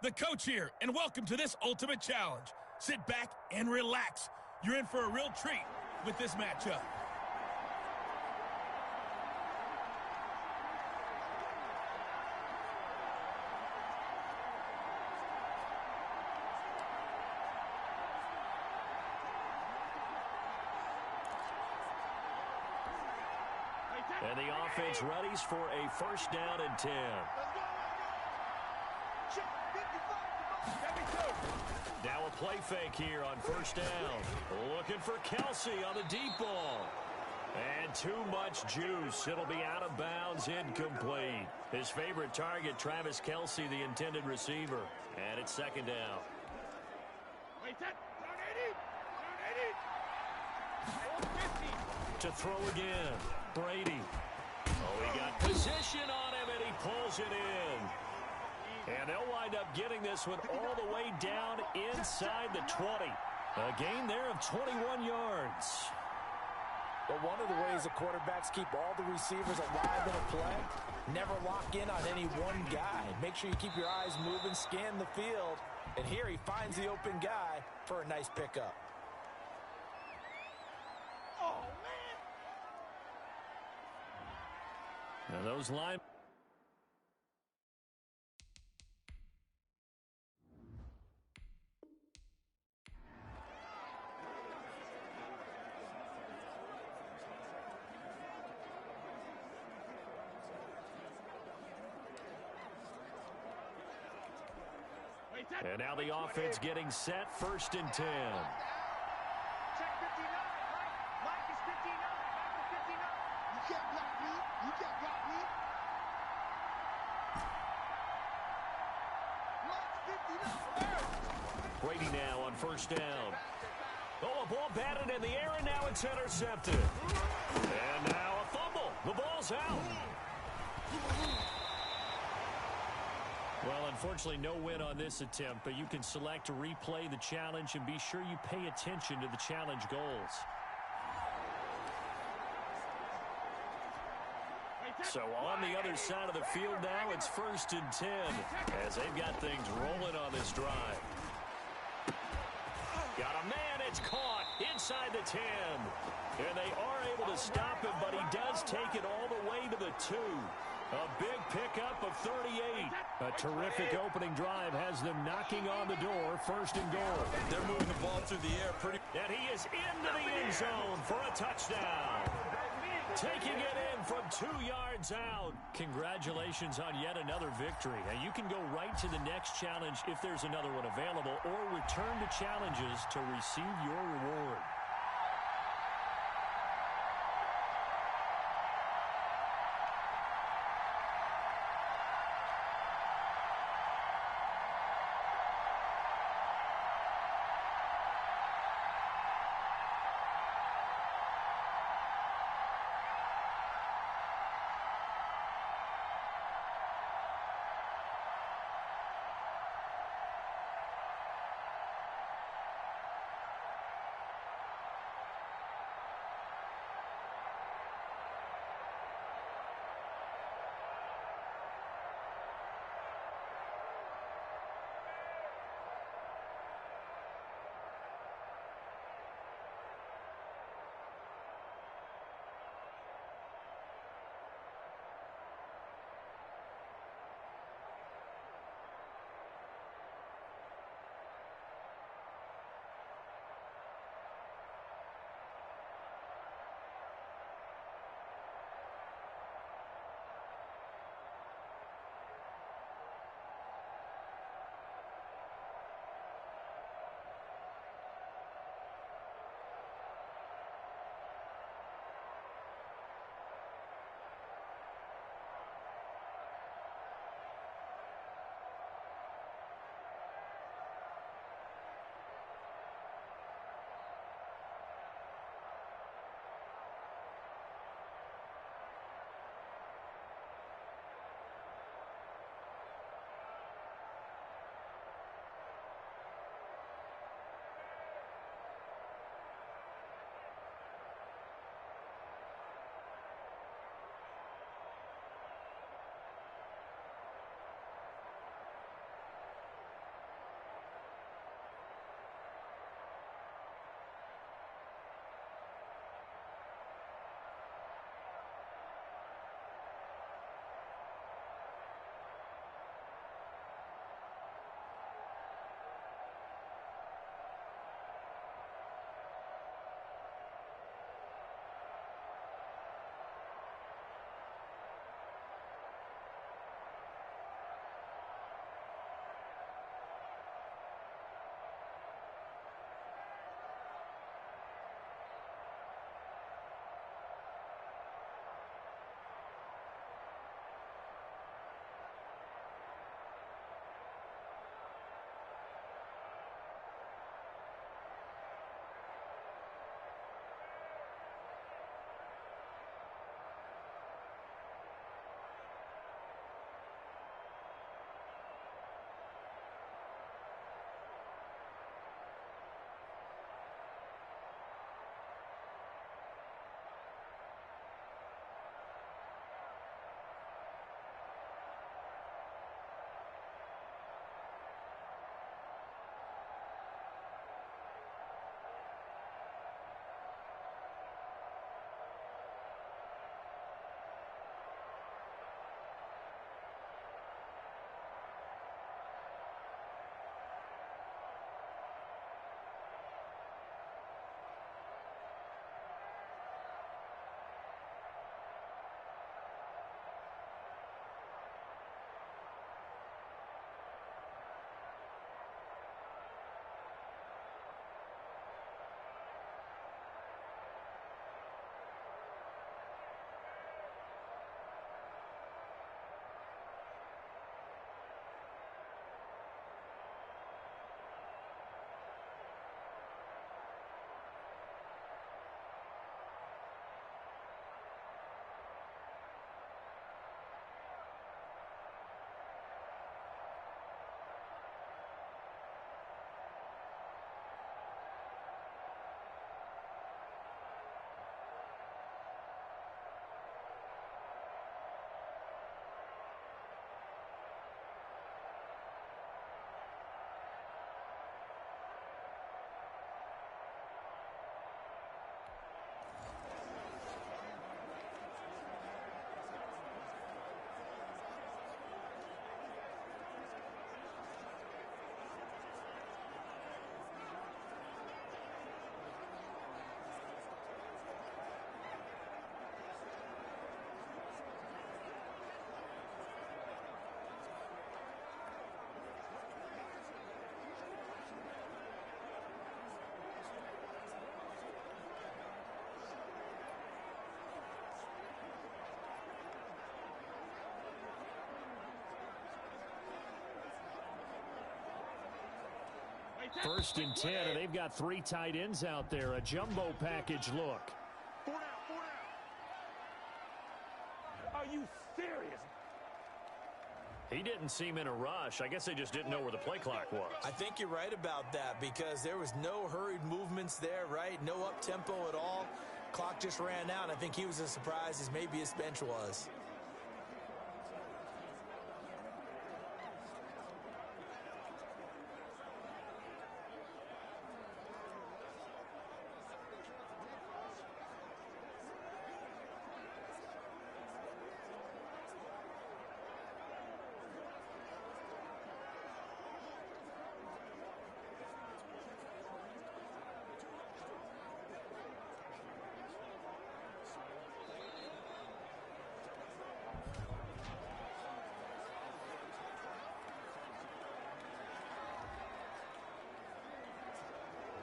The coach here, and welcome to this ultimate challenge. Sit back and relax. You're in for a real treat with this matchup. And the offense readies for a first down and 10. Now a play fake here on first down. Looking for Kelsey on the deep ball. And too much juice. It'll be out of bounds, incomplete. His favorite target, Travis Kelsey, the intended receiver. And it's second down. To throw again. Brady. Oh, he got position on him, and he pulls it in. And they'll wind up getting this one all the way down inside the 20. A gain there of 21 yards. But one of the ways the quarterbacks keep all the receivers alive in a play, never lock in on any one guy. Make sure you keep your eyes moving, scan the field. And here he finds the open guy for a nice pickup. Oh, man. Now those line. And now the offense getting set, first and 10. Check 59, right? Mike is 59, back to 59. You can't block me. You can't block me. Mike's 59. Brady now on first down. Oh, a ball batted in the air, and now it's intercepted. And now a fumble. The ball's out. Well, unfortunately, no win on this attempt, but you can select to replay the challenge and be sure you pay attention to the challenge goals. So on the other side of the field now, it's first and 10 as they've got things rolling on this drive. Got a man, it's caught inside the 10. And they are able to stop him, but he does take it all the way to the 2. A big pickup of 38. A terrific opening drive has them knocking on the door, first and goal. They're moving the ball through the air pretty. And he is into the end zone for a touchdown. Taking it in from 2 yards out. Congratulations on yet another victory. And you can go right to the next challenge if there's another one available, or return to challenges to receive your reward. First and 10, and they've got 3 tight ends out there. A jumbo package look. 4 down, 4 down. Are you serious? He didn't seem in a rush. I guess they just didn't know where the play clock was. I think you're right about that because there was no hurried movements there, right? No up-tempo at all. Clock just ran out. I think he was as surprised as maybe his bench was.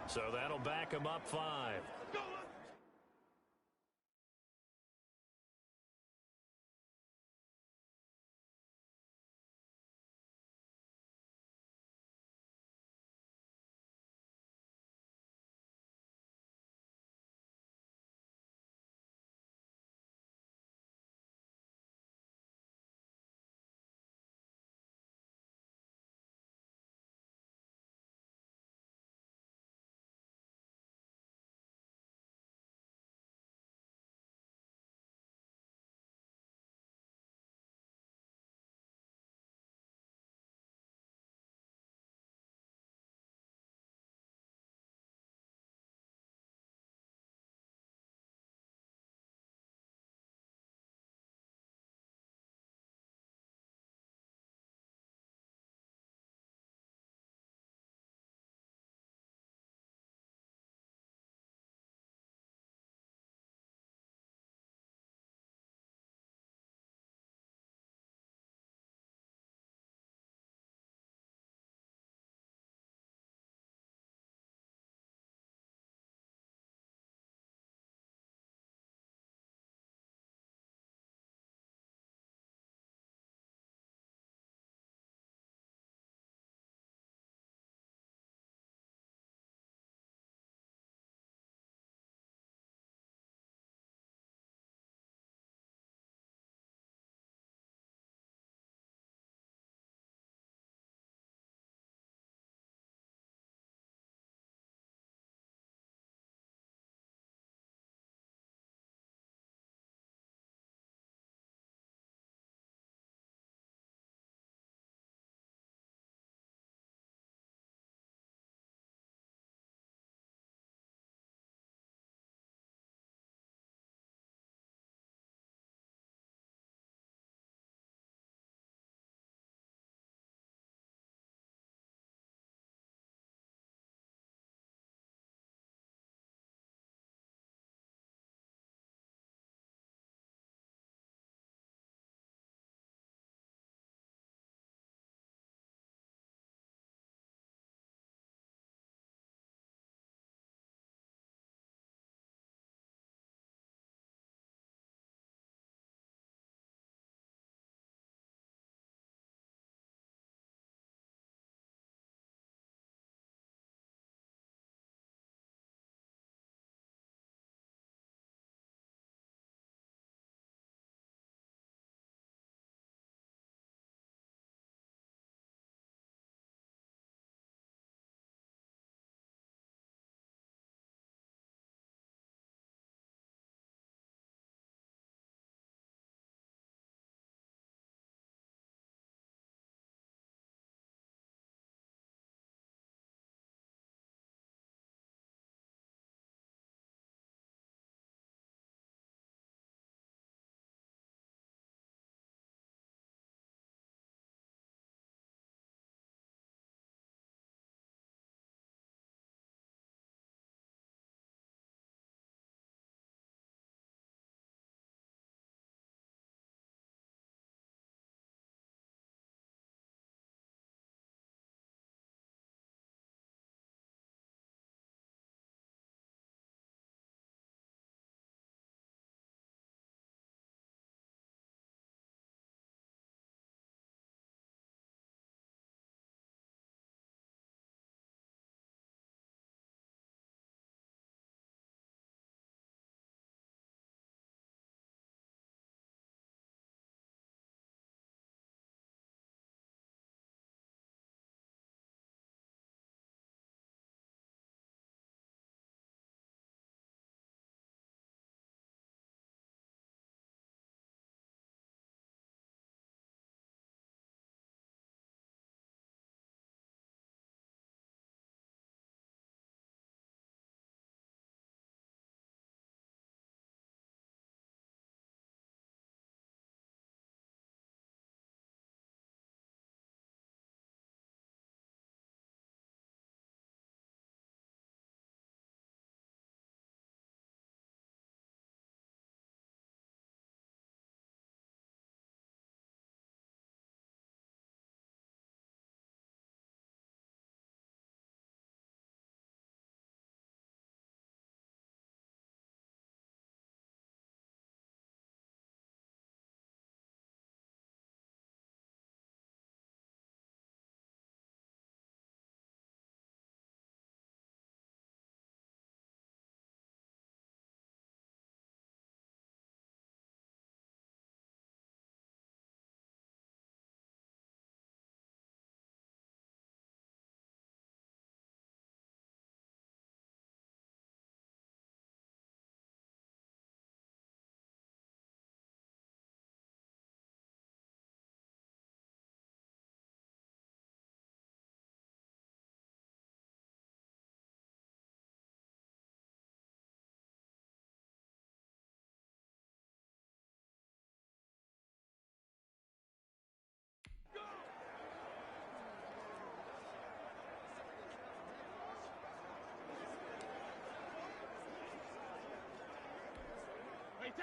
So that'll back him up 5.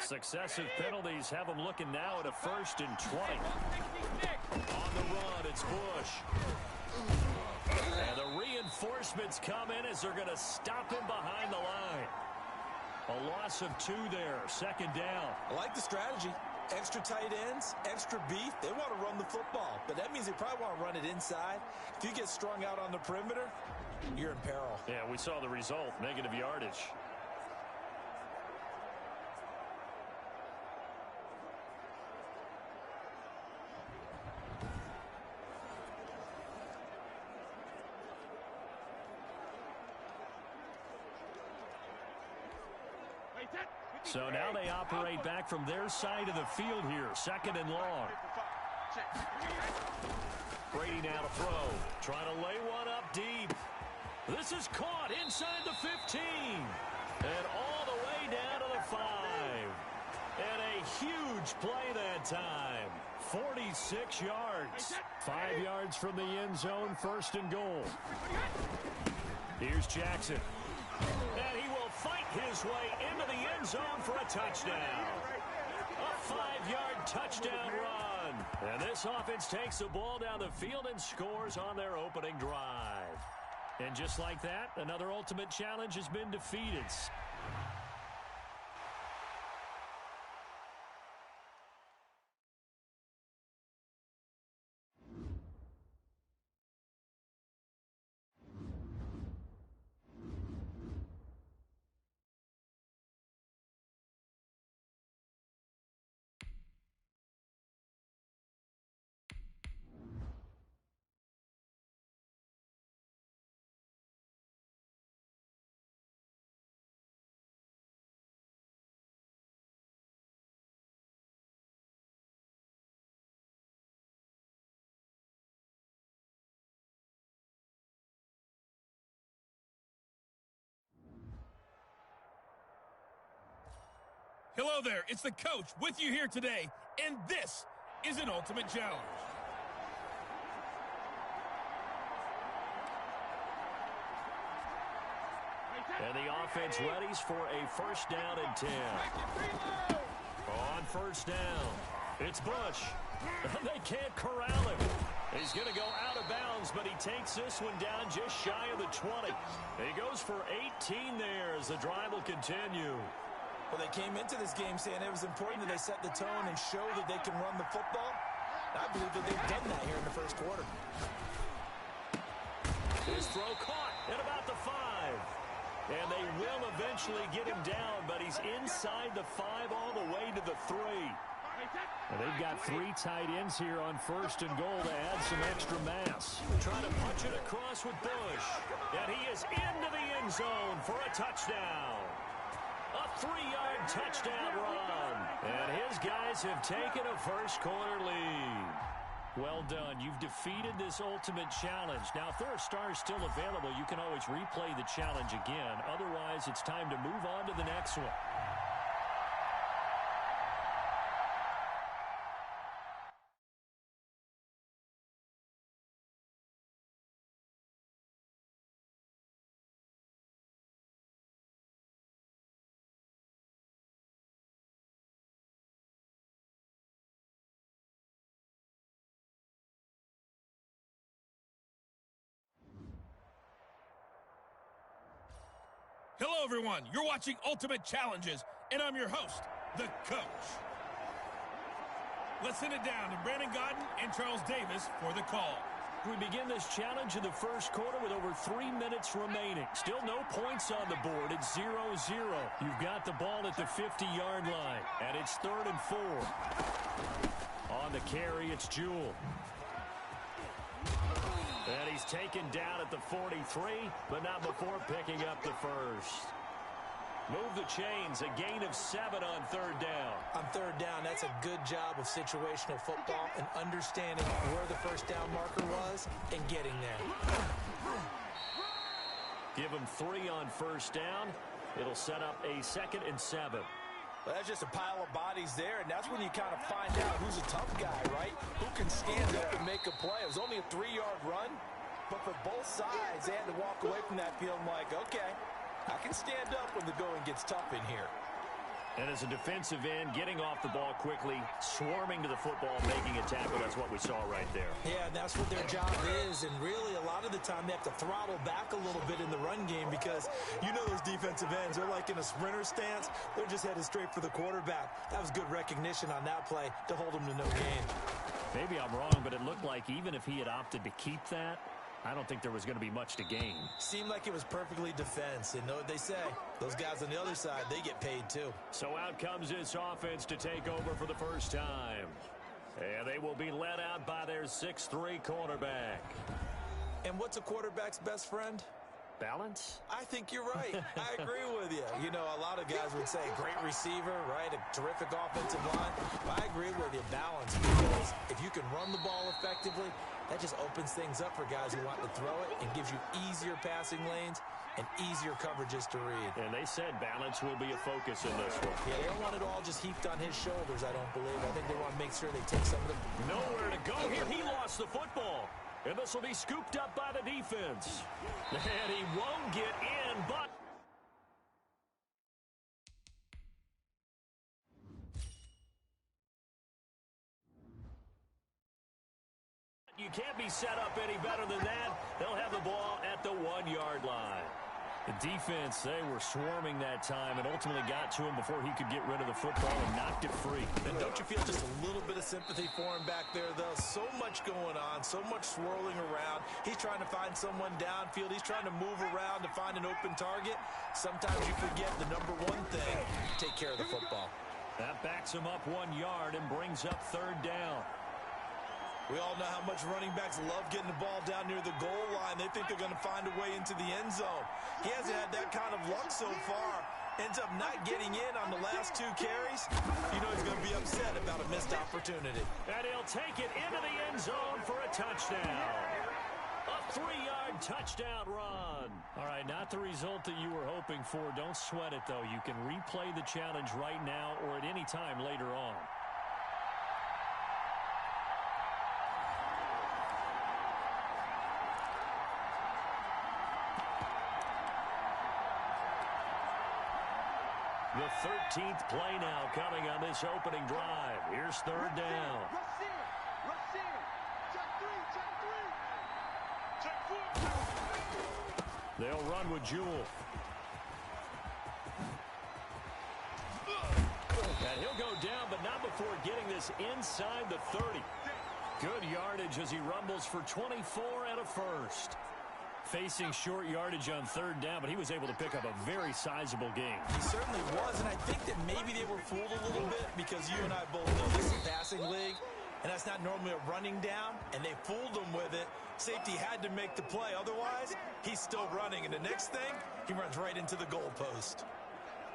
Successive penalties have them looking now at a 1st and 20. On the run, it's Bush. And the reinforcements come in as they're going to stop him behind the line. A loss of 2 there, 2nd down. I like the strategy. Extra tight ends, extra beef. They want to run the football, but that means they probably want to run it inside. If you get strung out on the perimeter, you're in peril. Yeah, we saw the result, negative yardage. So now they operate back from their side of the field here, 2nd and long. Brady now to throw, trying to lay one up deep. This is caught inside the 15, and all the way down to the 5. And a huge play that time, 46 yards. 5 yards from the end zone, 1st and goal. Here's Jackson. And he will fight his way into the end zone for a touchdown. A 5-yard touchdown run. And this offense takes the ball down the field and scores on their opening drive. And just like that, another ultimate challenge has been defeated. Hello there, it's the coach with you here today, and this is an ultimate challenge. And the offense readies for a 1st down and 10. On 1st down, it's Bush. They can't corral him. He's going to go out of bounds, but he takes this one down just shy of the 20. He goes for 18 there as the drive will continue. Well, they came into this game saying it was important that they set the tone and show that they can run the football. I believe that they've done that here in the 1st quarter. His throw caught at about the 5. And they will eventually get him down, but he's inside the 5 all the way to the 3. And they've got 3 tight ends here on 1st and goal to add some extra mass. Trying to punch it across with Bush. And he is into the end zone for a touchdown. A 3-yard touchdown run. And his guys have taken a 1st quarter lead. Well done. You've defeated this ultimate challenge. Now, if there are stars still available, you can always replay the challenge again. Otherwise, it's time to move on to the next one. Hello, everyone. You're watching Ultimate Challenges, and I'm your host, the coach. Let's send it down to Brandon Godden and Charles Davis for the call. We begin this challenge in the 1st quarter with over 3 minutes remaining. Still no points on the board. It's 0-0. You've got the ball at the 50-yard line, and it's 3rd and 4. On the carry, it's Jewell. And he's taken down at the 43, but not before picking up the 1st. Move the chains, a gain of 7 on 3rd down. On 3rd down, that's a good job of situational football and understanding where the 1st down marker was and getting there. Give him 3 on 1st down. It'll set up a 2nd and 7. Well, that's just a pile of bodies there, and that's when you kind of find out who's a tough guy, right? Who can stand up and make a play. It was only a 3-yard run, but for both sides, they had to walk away from that feeling like, okay, I can stand up when the going gets tough in here. And as a defensive end, getting off the ball quickly, swarming to the football, making a tackle, that's what we saw right there. Yeah, that's what their job is, and really a lot of the time they have to throttle back a little bit in the run game because you know those defensive ends, they're like in a sprinter stance. They're just headed straight for the quarterback. That was good recognition on that play to hold them to no gain. Maybe I'm wrong, but it looked like even if he had opted to keep that, I don't think there was going to be much to gain. Seemed like it was perfectly defense. And know what they say? Those guys on the other side, they get paid too. So out comes this offense to take over for the first time. And they will be led out by their 6'3" quarterback. And what's a quarterback's best friend? Balance? I think you're right. I agree with you. You know, a lot of guys would say great receiver, right? A terrific offensive line. But I agree with you. Balance. Because if you can run the ball effectively, that just opens things up for guys who want to throw it and gives you easier passing lanes and easier coverages to read. And they said balance will be a focus in this one. Yeah, they don't want it all just heaped on his shoulders, I don't believe. I think they want to make sure they take some of the... Nowhere to go here. He lost the football. And this will be scooped up by the defense. And he won't get in, but... You can't be set up any better than that. They'll have the ball at the 1-yard line. The defense, they were swarming that time and ultimately got to him before he could get rid of the football and knocked it free. And don't you feel just a little bit of sympathy for him back there, though? So much going on, so much swirling around. He's trying to find someone downfield. He's trying to move around to find an open target. Sometimes you forget the number one thing, take care of the football. That backs him up 1 yard and brings up 3rd down. We all know how much running backs love getting the ball down near the goal line. They think they're going to find a way into the end zone. He hasn't had that kind of luck so far. Ends up not getting in on the last 2 carries. You know he's going to be upset about a missed opportunity. And he'll take it into the end zone for a touchdown. A 3-yard touchdown run. All right, not the result that you were hoping for. Don't sweat it, though. You can replay the challenge right now or at any time later on. The 13th play now coming on this opening drive. Here's 3rd down. Rush in. Check 3. They'll run with Jewell. And he'll go down, but not before getting this inside the 30. Good yardage as he rumbles for 24 and a first. Facing short yardage on 3rd down, but he was able to pick up a very sizable gain. He certainly was, and I think that maybe they were fooled a little bit because you and I both know this is a passing league, and that's not normally a running down, and they fooled him with it. Safety had to make the play. Otherwise, he's still running, and the next thing, he runs right into the goalpost.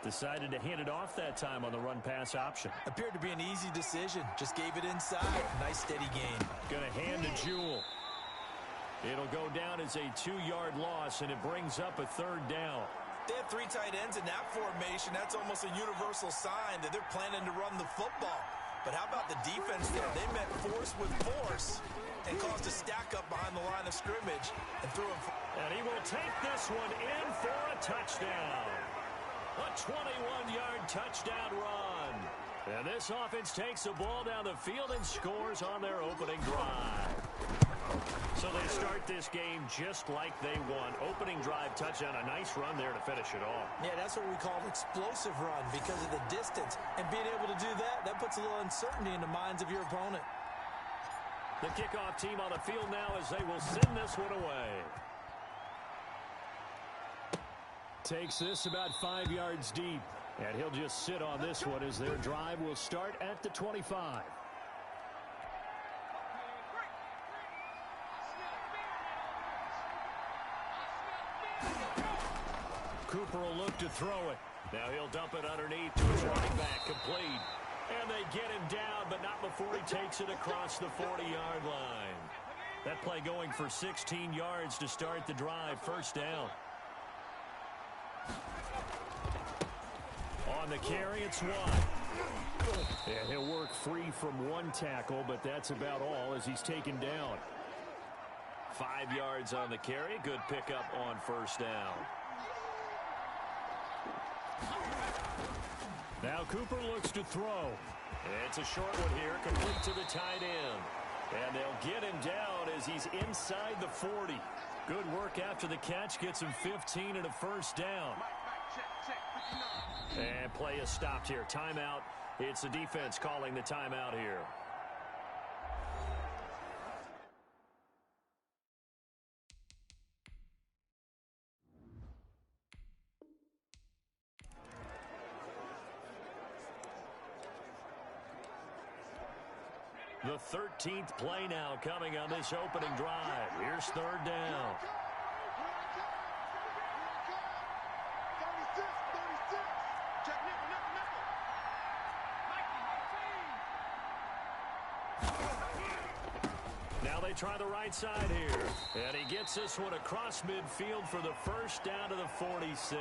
Decided to hand it off that time on the run-pass option. Appeared to be an easy decision. Just gave it inside. Nice, steady gain. Going to hand to Jewell. It'll go down as a 2-yard loss, and it brings up a 3rd down. They have 3 tight ends in that formation. That's almost a universal sign that they're planning to run the football. But how about the defense there? They met force with force and caused a stack up behind the line of scrimmage and threw him. And he will take this one in for a touchdown. A 21-yard touchdown run. And this offense takes the ball down the field and scores on their opening drive. So they start this game just like they won. Opening drive touchdown, a nice run there to finish it off. Yeah, that's what we call an explosive run because of the distance. And being able to do that, that puts a little uncertainty in the minds of your opponent. The kickoff team on the field now as they will send this one away. Takes this about 5 yards deep. And he'll just sit on this one as their drive will start at the 25. Cooper will look to throw it. Now he'll dump it underneath to his running back, complete. And they get him down, but not before he takes it across the 40-yard line. That play going for 16 yards to start the drive. 1st down. On the carry, it's Watt. And he'll work free from 1 tackle, but that's about all as he's taken down. 5 yards on the carry. Good pickup on 1st down. Now Cooper looks to throw. It's a short one here, complete to the tight end. And they'll get him down as he's inside the 40. Good work after the catch, gets him 15 and a first down. And play is stopped here. Timeout. It's the defense calling the timeout here. The 13th play now coming on this opening drive. Here's third down. Now they try the right side here. And he gets this one across midfield for the first down to the 46.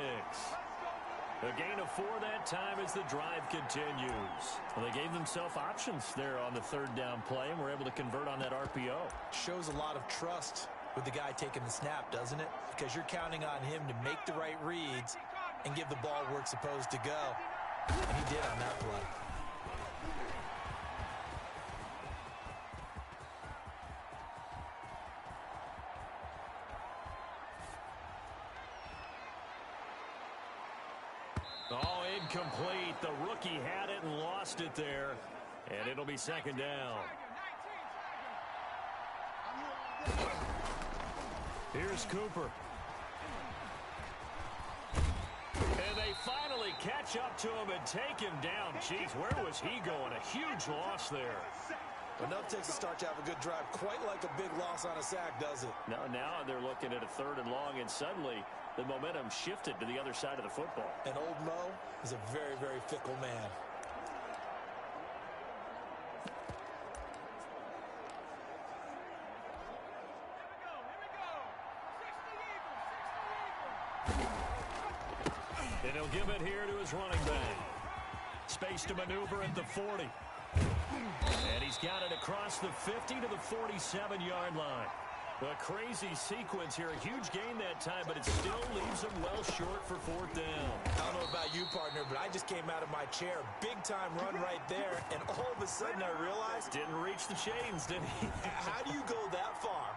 A gain of 4 that time as the drive continues. Well, they gave themselves options there on the third down play and were able to convert on that RPO. Shows a lot of trust with the guy taking the snap, doesn't it? Because you're counting on him to make the right reads and give the ball where it's supposed to go. And he did on that play. Oh, incomplete. The rookie had it and lost it there. And it'll be second down. Here's Cooper. And they finally catch up to him and take him down. Jeez, where was he going? A huge loss there. Enough takes a start to have a good drive. Quite like a big loss on a sack, does it? Now they're looking at a third and long, and suddenly the momentum shifted to the other side of the football. And old Mo is a very, very fickle man. And he'll give it here to his running back. Space to maneuver at the 40. And he's got it across the 50 to the 47-yard line. A crazy sequence here. A huge gain that time, but it still leaves him well short for fourth down. I don't know about you, partner, but I just came out of my chair. Big-time run right there, and all of a sudden I realized... Didn't reach the chains, did he? How do you go that far?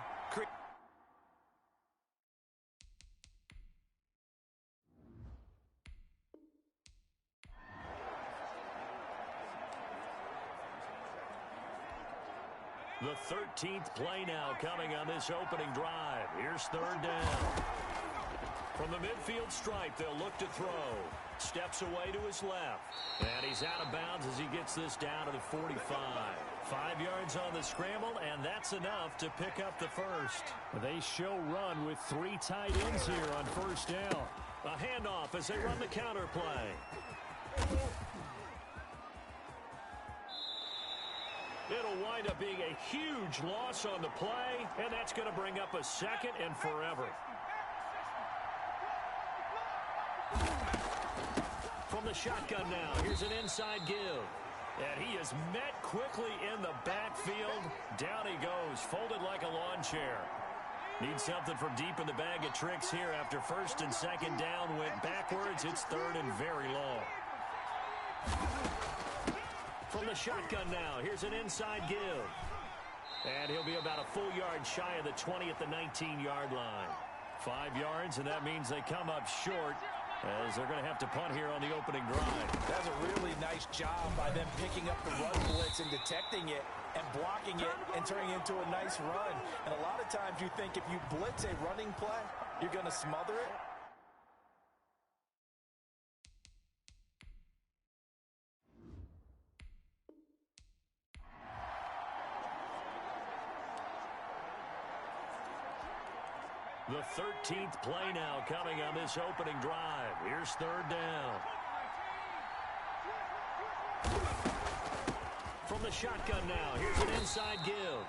The 13th play now coming on this opening drive. Here's third down. From the midfield stripe, they'll look to throw. Steps away to his left. And he's out of bounds as he gets this down to the 45. 5 yards on the scramble, and that's enough to pick up the first. They show run with 3 tight ends here on first down. A handoff as they run the counter play. It'll wind up being a huge loss on the play, and that's going to bring up a second and forever. From the shotgun now, here's an inside give. And he is met quickly in the backfield. Down he goes, folded like a lawn chair. Needs something from deep in the bag of tricks here after first and second down went backwards. It's third and very long. From the shotgun now, here's an inside give. And he'll be about a full yard shy of the 20 at the 19-yard line. 5 yards, and that means they come up short as they're going to have to punt here on the opening drive. That's a really nice job by them picking up the run blitz and detecting it and blocking it and turning it into a nice run. And a lot of times you think if you blitz a running play, you're going to smother it. The 13th play now coming on this opening drive. Here's third down. From the shotgun now, here's an inside give.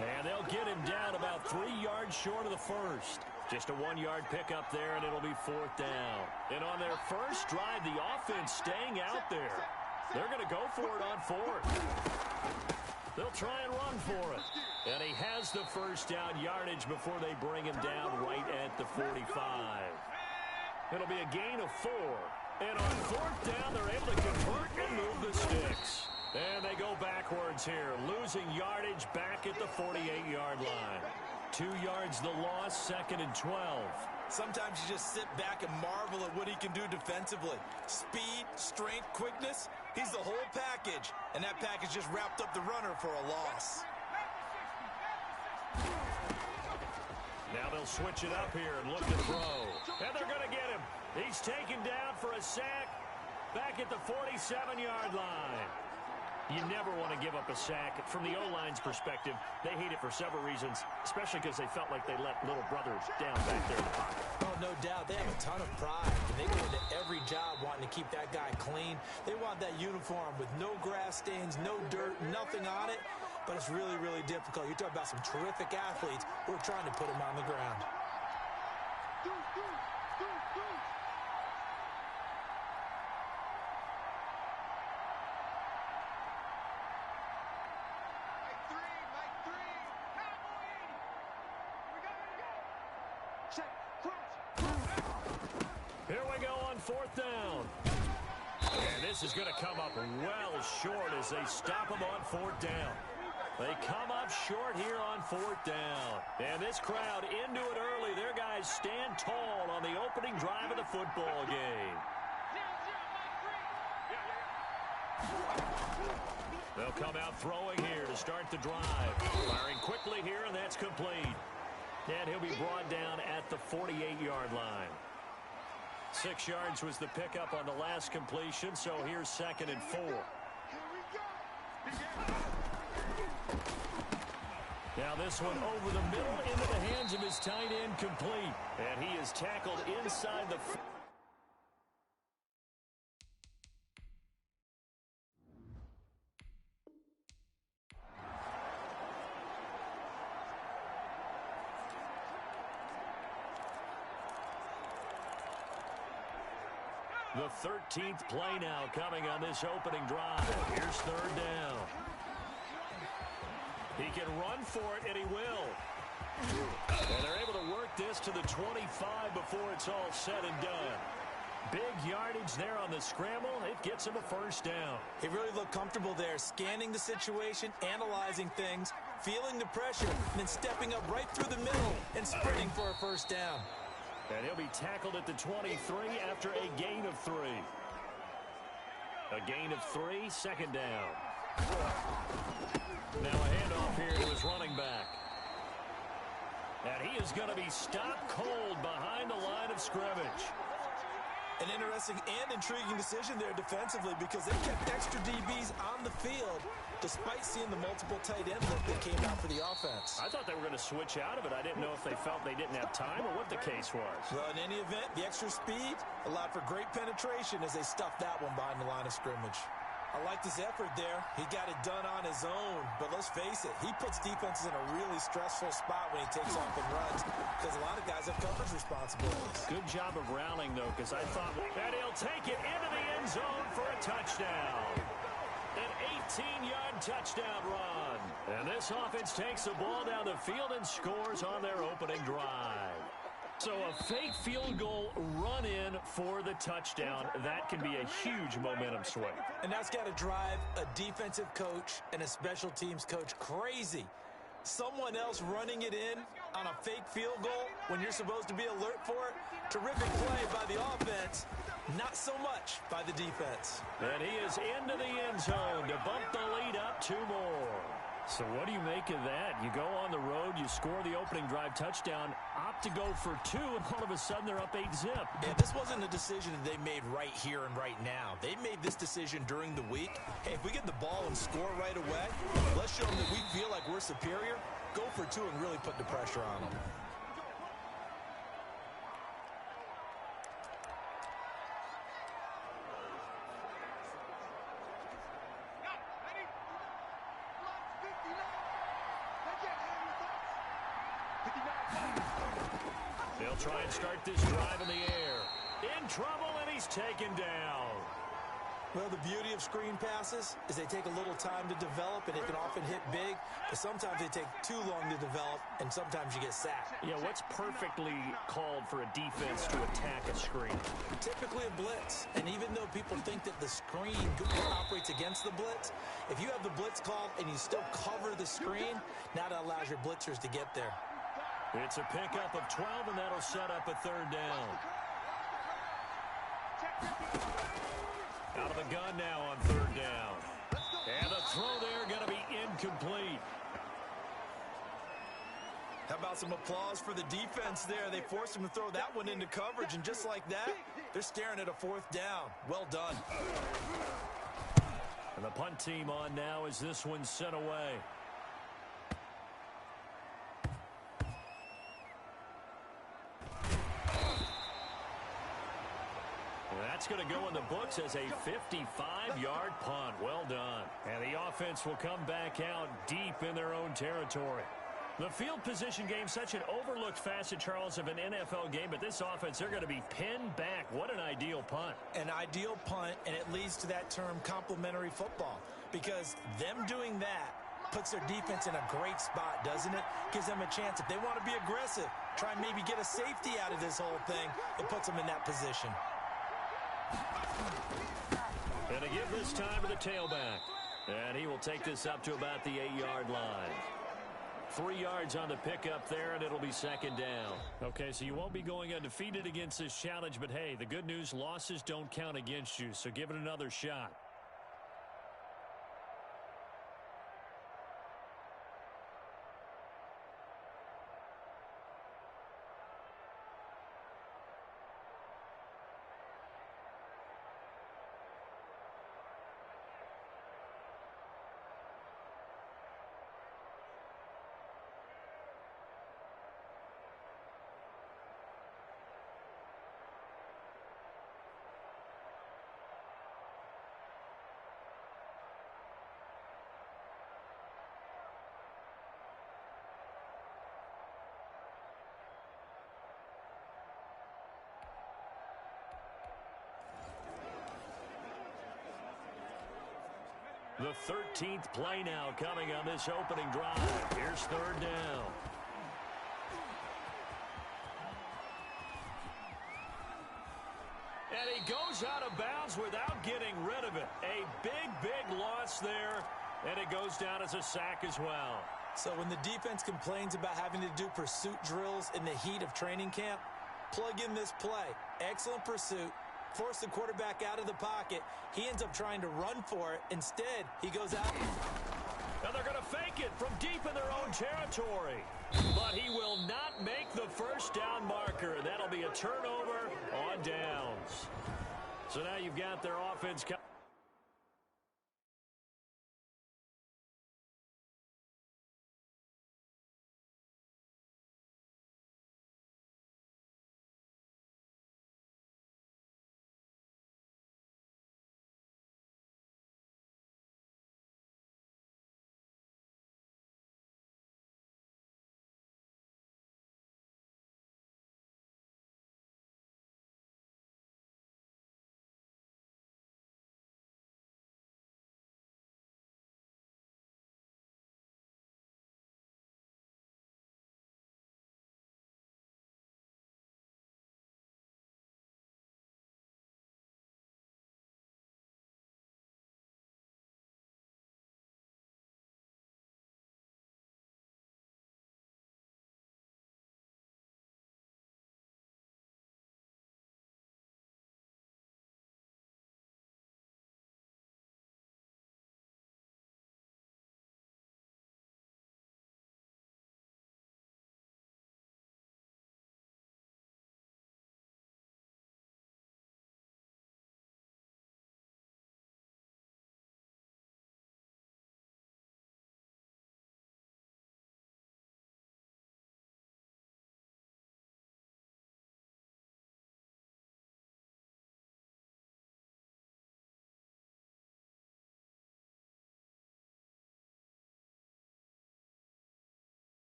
And they'll get him down about 3 yards short of the first. Just a 1-yard pickup there, and it'll be fourth down. And on their first drive, the offense staying out there. They're going to go for it on fourth. They'll try and run for it. And he has the first down yardage before they bring him down right at the 45. It'll be a gain of 4. And on fourth down, they're able to convert and move the sticks. And they go backwards here, losing yardage back at the 48-yard line. 2 yards the loss, 2nd and 12. Sometimes you just sit back and marvel at what he can do defensively. Speed, strength, quickness, he's the whole package. And that package just wrapped up the runner for a loss. Now they'll switch it up here and look to throw. And they're going to get him. He's taken down for a sack back at the 47-yard line. You never want to give up a sack. From the O-line's perspective, they hate it for several reasons, especially because they felt like they let little brother down back there in the pocket. Oh, no doubt. They have a ton of pride, and they go into every job wanting to keep that guy clean. They want that uniform with no grass stains, no dirt, nothing on it. But it's really, really difficult. You're talking about some terrific athletes who are trying to put him on the ground. Here we go on fourth down. And this is going to come up well short as they stop him on fourth down. They come up short here on fourth down. And this crowd into it early. Their guys stand tall on the opening drive of the football game. They'll come out throwing here to start the drive. Firing quickly here, and that's complete. And he'll be brought down at the 48-yard line. 6 yards was the pickup on the last completion, so here's 2nd and 4. Now this one over the middle into the hands of his tight end, complete. And he is tackled inside the... The 13th play now coming on this opening drive. Here's 3rd down. He can run for it, and he will. And they're able to work this to the 25 before it's all said and done. Big yardage there on the scramble. It gets him a first down. He really looked comfortable there, scanning the situation, analyzing things, feeling the pressure, and then stepping up right through the middle and sprinting for a first down. And he'll be tackled at the 23 after a gain of 3. A gain of 3, 2nd down. Now a handoff here to his running back. And he is going to be stopped cold behind the line of scrimmage. An interesting and intriguing decision there defensively because they kept extra DBs on the field despite seeing the multiple tight ends that came out for the offense. I thought they were going to switch out of it. I didn't know if they felt they didn't have time or what the case was. Well, in any event, the extra speed allowed for great penetration as they stuffed that one behind the line of scrimmage. I liked his effort there. He got it done on his own. But let's face it, he puts defenses in a really stressful spot when he takes off and runs because a lot of guys have coverage responsibilities. Good job of rallying, though, because I thought that he'll take it into the end zone for a touchdown. An 18-yard touchdown run. And this offense takes the ball down the field and scores on their opening drive. So a fake field goal run in for the touchdown. That can be a huge momentum swing. And that's got to drive a defensive coach and a special teams coach crazy. Someone else running it in on a fake field goal when you're supposed to be alert for it. Terrific play by the offense. Not so much by the defense. And he is into the end zone to bump the lead up 2 more. So what do you make of that? You go on the road, you score the opening drive touchdown, opt to go for 2, and all of a sudden they're up 8-zip. Yeah, this wasn't a decision that they made right here and right now. They made this decision during the week. Hey, if we get the ball and score right away, let's show them that we feel like we're superior. Go for 2 and really put the pressure on them. They'll try and start this drive in the air. In trouble, and he's taken down. Well, the beauty of screen passes is they take a little time to develop, and it can often hit big, but sometimes they take too long to develop, and sometimes you get sacked. Yeah, what's perfectly called for a defense to attack a screen? Typically a blitz. And even though people think that the screen operates against the blitz, if you have the blitz called and you still cover the screen, now that allows your blitzers to get there. It's a pickup of 12, and that'll set up a third down. Out of the gun now on third down. And the throw there going to be incomplete. How about some applause for the defense there? They forced him to throw that one into coverage, and just like that, they're staring at a fourth down. Well done. And the punt team on now as this one's sent away. That's going to go in the books as a 55-yard punt. Well done. And the offense will come back out deep in their own territory. The field position game, such an overlooked facet, Charles, of an NFL game, but this offense, they're going to be pinned back. What an ideal punt. An ideal punt, and it leads to that term complementary football, because them doing that puts their defense in a great spot, doesn't it? Gives them a chance. If they want to be aggressive, try and maybe get a safety out of this whole thing, it puts them in that position. And to give this time to the tailback. And he will take this up to about the 8-yard line. 3 yards on the pickup there, and it'll be second down. Okay, so you won't be going undefeated against this challenge, but hey, the good news, losses don't count against you, so give it another shot. The 13th play now coming on this opening drive. Here's third down. And he goes out of bounds without getting rid of it. A big loss there, and it goes down as a sack as well. So when the defense complains about having to do pursuit drills in the heat of training camp, plug in this play. Excellent pursuit. Force the quarterback out of the pocket. He ends up trying to run for it. Instead, he goes out. And they're going to fake it from deep in their own territory. But he will not make the first down marker. That'll be a turnover on downs. So now you've got their offense coming.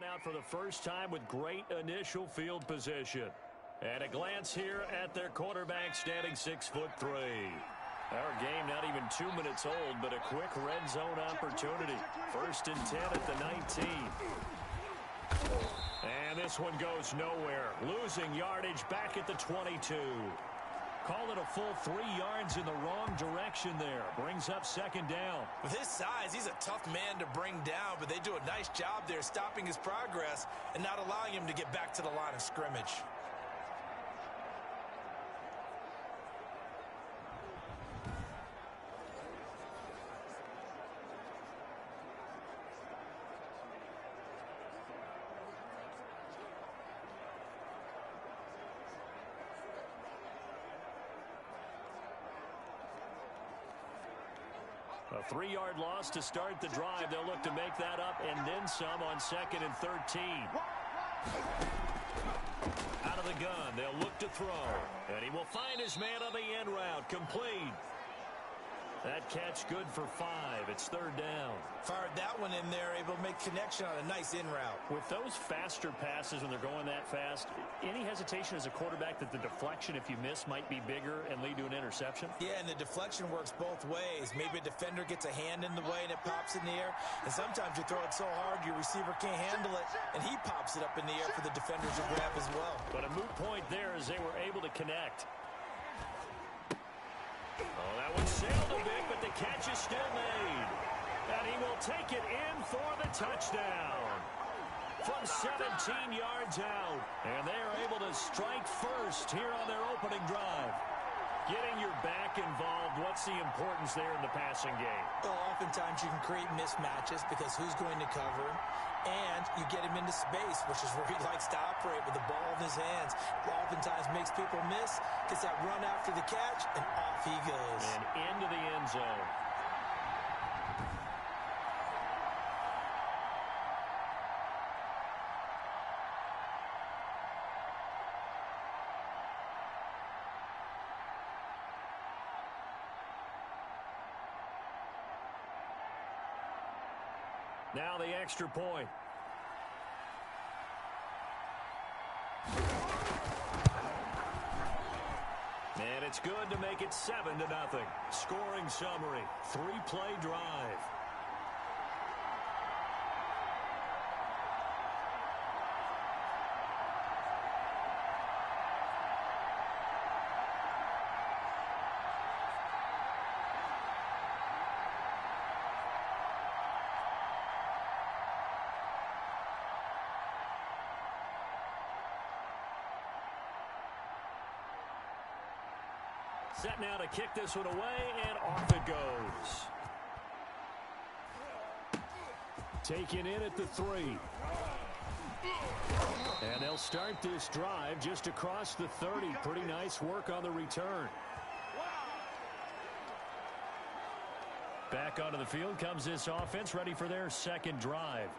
out for the first time with great initial field position. And a glance here at their quarterback standing 6'3". Our game not even 2 minutes old, but a quick red zone opportunity. 1st and 10 at the 19. And this one goes nowhere. Losing yardage back at the 22. Call it a full 3 yards in the wrong direction there. Brings up 2nd down. With his size, he's a tough man to bring down, but they do a nice job there stopping his progress and not allowing him to get back to the line of scrimmage. A 3-yard loss to start the drive. They'll look to make that up and then some on 2nd and 13. Out of the gun, they'll look to throw. And he will find his man on the end route. Complete. That catch good for 5. It's 3rd down. Fired that one in there, able to make connection on a nice in route. With those faster passes when they're going that fast, any hesitation as a quarterback that the deflection, if you miss, might be bigger and lead to an interception? Yeah, and the deflection works both ways. Maybe a defender gets a hand in the way and it pops in the air. And sometimes you throw it so hard your receiver can't handle it, and he pops it up in the air for the defenders to grab as well. But a moot point there as they were able to connect. Oh, that one sailed a bit, but the catch is still made. And he will take it in for the touchdown. From 17 yards out. And they are able to strike first here on their opening drive. Getting your back involved, what's the importance there in the passing game? Well, oftentimes you can create mismatches because who's going to cover him? And you get him into space, which is where he likes to operate with the ball in his hands. Oftentimes makes people miss, gets that run after the catch, and off he goes. And into the end zone. Now the extra point. And it's good to make it 7-0. Scoring summary. 3-play drive. Set now to kick this one away, and off it goes. Taken in at the 3. And they'll start this drive just across the 30. Pretty nice work on the return. Back onto the field comes this offense, ready for their 2nd drive.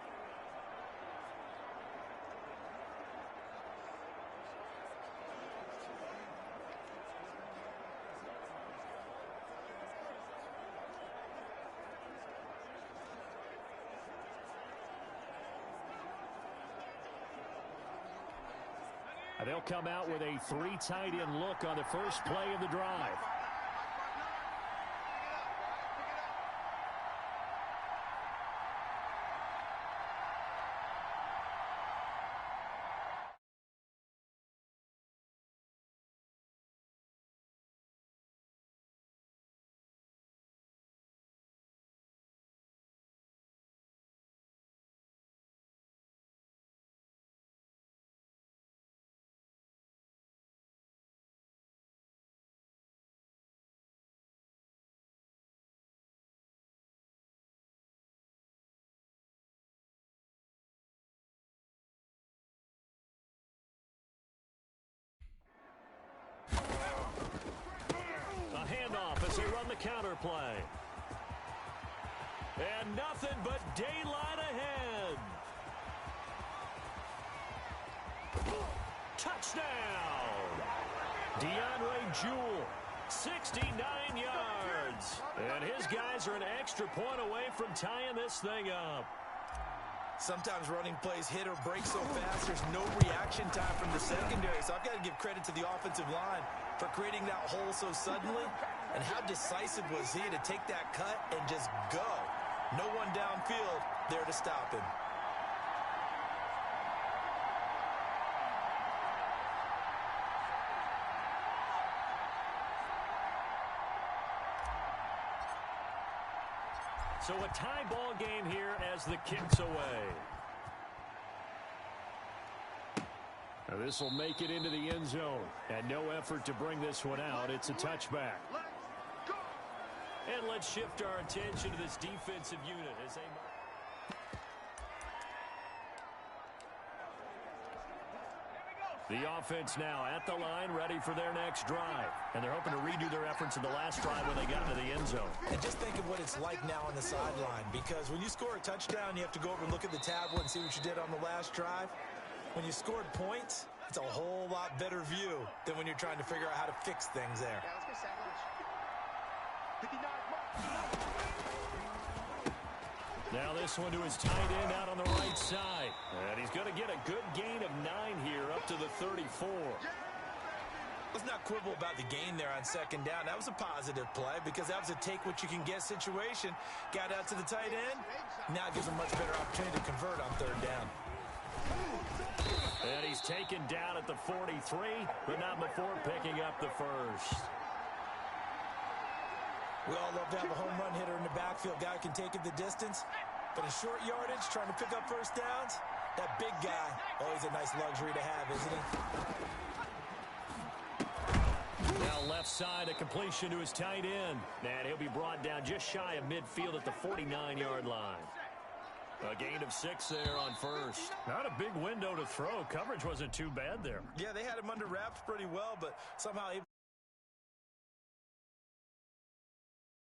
They'll come out with a 3 tight end look on the first play of the drive. Handoff as they run the counter play. And nothing but daylight ahead. Touchdown. DeAndre Jewell, 69 yards. And his guys are an extra point away from tying this thing up. Sometimes running plays hit or break so fast, there's no reaction time from the secondary. So I've got to give credit to the offensive line for creating that hole so suddenly. And how decisive was he to take that cut and just go? No one downfield there to stop him. So a tie ball game here as the kick's away. Now this will make it into the end zone. And no effort to bring this one out. It's a touchback. And let's shift our attention to this defensive unit as they... The offense now at the line, ready for their next drive. And they're hoping to redo their efforts in the last drive when they got into the end zone. And just think of what it's like now on the sideline, because when you score a touchdown, you have to go over and look at the tablet and see what you did on the last drive. When you scored points, it's a whole lot better view than when you're trying to figure out how to fix things there. Yeah, let's get set. 59. Now this one to his tight end out on the right side. And he's going to get a good gain of 9 here up to the 34. Let's not quibble about the gain there on second down. That was a positive play because that was a take-what-you-can-get situation. Got out to the tight end. Now it gives him a much better opportunity to convert on third down. And he's taken down at the 43, but not before picking up the first. We all love to have a home run hitter in the backfield. Guy can take it the distance. But in short yardage, trying to pick up first downs, that big guy, always a nice luxury to have, isn't he? Now left side, a completion to his tight end. And he'll be brought down just shy of midfield at the 49-yard line. A gain of 6 there on first. Not a big window to throw. Coverage wasn't too bad there. Yeah, they had him under wraps pretty well, but somehow